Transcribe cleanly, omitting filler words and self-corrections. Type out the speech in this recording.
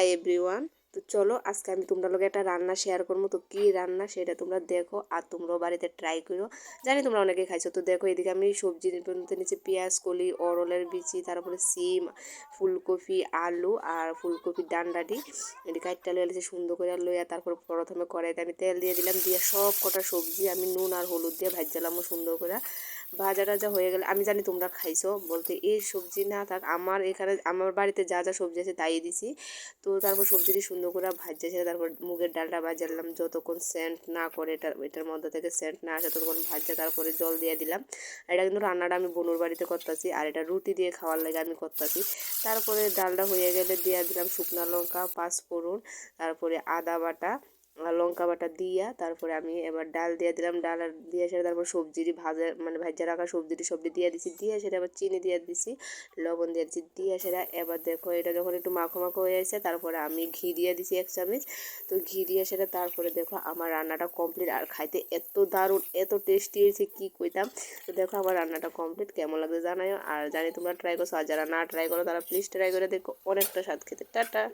Hi everyone. তো চলো আজকে আমি তোমরা লগে একটা রান্না শেয়ার করবো। তো কি রান্না সেটা তোমরা দেখো আর তোমরাও বাড়িতে ট্রাই করো। জানি তোমরা অনেকে খাইছো। তো দেখো এদিকে আমি সবজি নিচে পেঁয়াজ কলি, অরলের বিচি, তারপরে সিম, ফুলকপি, আলু আর ফুলকপির ডান্ডাটি এদিকে কাইটটা লইয়া সুন্দর করে লইয়া তারপর প্রথমে কড়াইতে আমি তেল দিয়ে দিলাম, দিয়ে সব কটা সবজি আমি নুন আর হলুদ দিয়ে ভাজলাম সুন্দর করে। ভাজা টাজা হয়ে গেলে আমি জানি তোমরা খাইছো, বলতে এই সবজি না থাক আমার এখানে আমার বাড়িতে যা যা সবজি আছে তাই দিছি। তো তারপর সবজিটি সুন্দর করে ভাজছে সেটা, তারপর মুগের ডালটা ভাজালাম যতক্ষণ সেন্ট না করে এটার মধ্যে থেকে সেন্ট না আসে ততক্ষণ ভাজছে, তারপরে জল দিয়ে দিলাম। এটা কিন্তু রান্নাটা আমি বোনুর বাড়িতে করতেছি আর এটা রুটি দিয়ে খাওয়ার লাগে আমি করতেছি। তারপরে ডালটা হয়ে গেলে দিয়ে দিলাম শুকনো লঙ্কা, পাঁচফোড়ন, তারপরে আদা বাটা আর লঙ্কা বাটা দিয়া তারপরে আমি এবার ডাল দিয়ে দিলাম। ডাল আর দিয়ে সেটা তারপর সবজিটি ভাজা রাখা সবজিটি সবজি দিয়ে দিছি, দিয়ে সেটা আবার চিনি দিয়ে দিছি, লবণ দিয়ে দিচ্ছি, দিয়ে সেটা এবার দেখো এটা যখন একটু মাখো মাখো হয়ে আসছে তারপরে আমি ঘি দিয়ে দিছি 1 চামচ। তো ঘি দিয়ে সেটা তারপরে দেখো আমার রান্নাটা কমপ্লিট, আর খাইতে এত দারুণ এত টেস্টি হয়েছে কি কইতাম। তো দেখো আমার রান্নাটা কমপ্লিট, কেমন লাগছে জানাও। আর জানি তোমরা ট্রাই করছো, আর যারা না ট্রাই করো তারা প্লিজ ট্রাই করে দেখো, অনেকটা স্বাদ খেতে। টাটা।